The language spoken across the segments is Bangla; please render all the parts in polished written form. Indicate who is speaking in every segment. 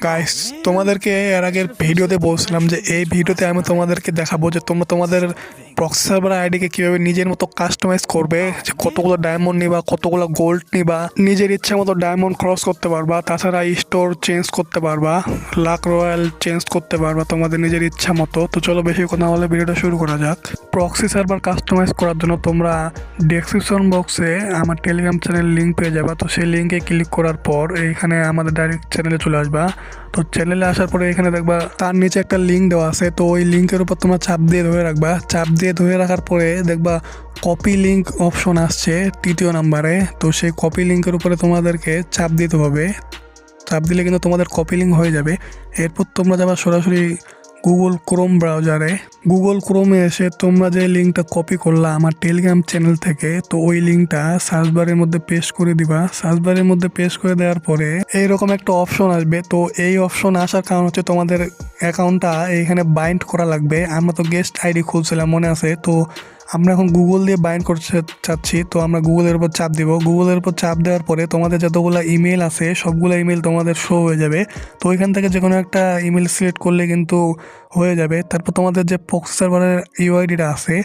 Speaker 1: গাইস, তোমাদেরকে এর আগের ভিডিওতে বলছিলাম যে এই ভিডিওতে আমি তোমাদেরকে দেখাবো যে তোমরা তোমাদের প্রক্সি সার্ভার আইডিকে কিভাবে নিজের মতো কাস্টমাইজ করবে, যে কতগুলো ডায়মন্ড নিবা, কতগুলো গোল্ড নিবা, নিজের ইচ্ছা মতো ডায়মন্ড ক্রস করতে পারবা, তাছাড়া স্টোর চেঞ্জ করতে পারবা, লাক রয়্যাল চেঞ্জ করতে পারবা তোমাদের নিজের ইচ্ছা মতো। তো চলো বেশি কথা বলে ভিডিওটা শুরু করা যাক। প্রক্সি সার্ভার কাস্টমাইজ করার জন্য তোমরা ডেসক্রিপশন বক্সে আমার টেলিগ্রাম চ্যানেল লিঙ্ক পেয়ে যাবা। তো সেই লিঙ্কে ক্লিক করার পর এইখানে আমাদের ডাইরেক্ট চ্যানেলে চলে আসবা। তো চ্যানেলে আসার পরে এখানে দেখবা তার নিচে একটা লিঙ্ক দেওয়া আছে। তো ওই লিঙ্কের উপর তোমরা চাপ দিয়ে ধরে রাখবা। চাপ দিয়ে ধরে রাখার পরে দেখবা কপি লিঙ্ক অপশন আসছে তৃতীয় নাম্বারে। তো সেই কপি লিঙ্কের উপরে তোমাদেরকে চাপ দিতে হবে। চাপ দিলে কিন্তু তোমাদের কপি লিঙ্ক হয়ে যাবে। এরপর তোমরা যাবা সরাসরি গুগল ক্রোম ব্রাউজারে। গুগল ক্রোমে এসে তোমরা যে লিঙ্কটা কপি করলা আমার টেলিগ্রাম চ্যানেল থেকে, তো ওই লিঙ্কটা সার্চ বারের মধ্যে পেস্ট করে দিবা। সার্চ বারের মধ্যে পেস্ট করে দেওয়ার পরে এইরকম একটা অপশন আসবে। তো এই অপশন আসার কারণ হচ্ছে তোমাদের অ্যাকাউন্টটা এইখানে বাইন্ড করা লাগবে। আমরা তো গেস্ট আইডি খুলছিলাম, মনে আছে? তো আমরা এখন গুগল দিয়ে বাইন্ড করতে চাচ্ছি। তো আমরা গুগলের উপর চাপ দিব। গুগলের উপর চাপ দেওয়ার পরে তোমাদের যতগুলো ইমেল আছে সবগুলো ইমেল তোমাদের শো হয়ে যাবে। তো ওইখান থেকে যে কোনো একটা ইমেল সিলেক্ট করলে কিন্তু হয়ে যাবে। তারপর তোমাদের যে প্রক্সি সার্ভারের ইউআইডিটা আছে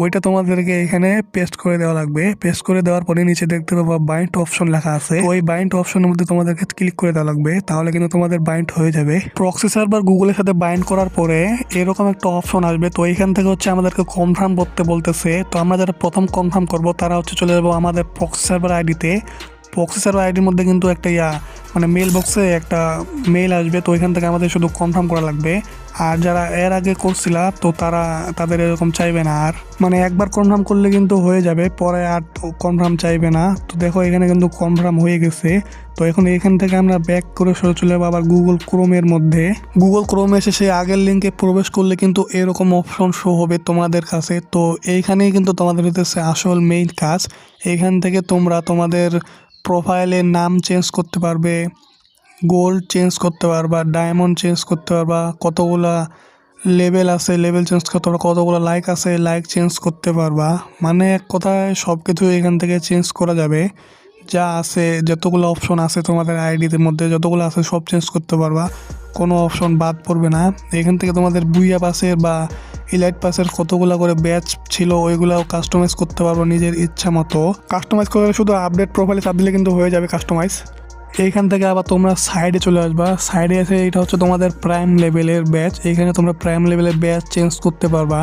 Speaker 1: ওইটা তোমাদেরকে এখানে পেস্ট করে দেওয়া লাগবে। পেস্ট করে দেওয়ার পরে নিচে দেখতে পাবো বাইন্ড অপশন লেখা আছে। ওই বাইন্ড অপশনের মধ্যে তোমাদেরকে ক্লিক করে দেওয়া লাগবে, তাহলে কিন্তু তোমাদের বাইন্ড হয়ে যাবে। প্রক্সি সার্ভার গুগলের সাথে বাইন্ড করার পরে এরকম একটা অপশন আসবে। তো এইখান থেকে হচ্ছে আমাদেরকে কনফার্ম করতে বলতেছে। তো আমরা যারা প্রথম কনফার্ম করব তারা হচ্ছে চলে যাবো আমাদের প্রক্সি সার্ভার আইডিতে। প্রক্সি সার্ভার আইডির মধ্যে কিন্তু একটা মানে মেল বক্সে একটা মেল আসবে। তো ওইখান থেকে আমাদের শুধু কনফার্ম করা লাগবে। আর যারা এর আগে করছিল তো তাদের এরকম চাইবে না। আর মানে একবার কনফার্ম করলে কিন্তু হয়ে যাবে, পরে আর কনফার্ম চাইবে না। তো দেখো এখানে কিন্তু কনফার্ম হয়ে গেছে। তো এখন এখান থেকে আমরা ব্যাক করে সরে চলে যাবো আবার গুগল ক্রোমের মধ্যে। গুগল ক্রোমে এসে সেই আগের লিঙ্কে প্রবেশ করলে কিন্তু এরকম অপশন শো হবে তোমাদের কাছে। তো এইখানেই কিন্তু তোমাদের হতেছে আসল মেইন কাজ। এইখান থেকে তোমরা তোমাদের প্রোফাইলের নাম চেঞ্জ করতে পারবে, গোল্ড চেঞ্জ করতে পারবা, ডায়মন্ড চেঞ্জ করতে পারবা, কতগুলা লেভেল আছে লেভেল চেঞ্জ করতে পারবা, কতগুলো লাইক আছে লাইক চেঞ্জ করতে পারবা। মানে এক কথায় সব কিছু এখান থেকে চেঞ্জ করা যাবে। যা আছে যতগুলো অপশন আছে তোমাদের আইডির মধ্যে যতগুলো আছে সব চেঞ্জ করতে পারবা, কোনো অপশন বাদ পড়বে না। এখান থেকে তোমাদের বুইয়া পাসের বা ইলাইট পাসের কতগুলো করে ব্যাচ ছিল ওইগুলাও কাস্টমাইজ করতে পারবো নিজের ইচ্ছা মতো। কাস্টমাইজ করে শুধু আপডেট প্রোফাইলে চাপ দিলে কিন্তু হয়ে যাবে কাস্টমাইজ। এইখান থেকে আবার তোমরা সাইডে চলে আসবা। সাইডে এসে এটা হচ্ছে তোমাদের প্রাইম লেভেলের ব্যাচ। এইখানে তোমরা প্রাইম লেভেলের ব্যাচ চেঞ্জ করতে পারবা।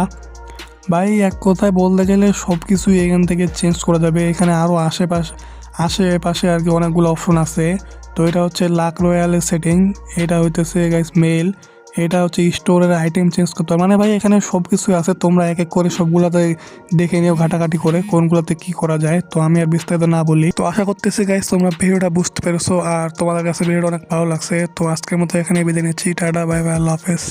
Speaker 1: ভাই এক কথায় বলতে গেলে সব কিছুই এখান থেকে চেঞ্জ করা যাবে। এখানে আরও আশেপাশে আর কি অনেকগুলো অপশন আছে। তো এটা হচ্ছে লাক রয়্যালের সেটিং, এটা হইতেছে গাইস মেল, এটা হচ্ছে স্টোরের আইটেম চেঞ্জ করতে হবে। মানে ভাই এখানে সব কিছুই আছে, তোমরা এক এক করে সবগুলোতে দেখে নিও ঘাটাঘাটি করে কোনগুলোতে কি করা যায়। তো আমি আর বিস্তারিত না বলি। তো আশা করতেছি গাইস তোমরা ভিডিওটা বুঝতে পেরেছো আর তোমাদের কাছে ভিডিওটা অনেক ভালো লাগছে। তো আজকের মতো এখানে বিদায় নিচ্ছি। টাটা, বাই বাই, আল্লাহ হাফেজ।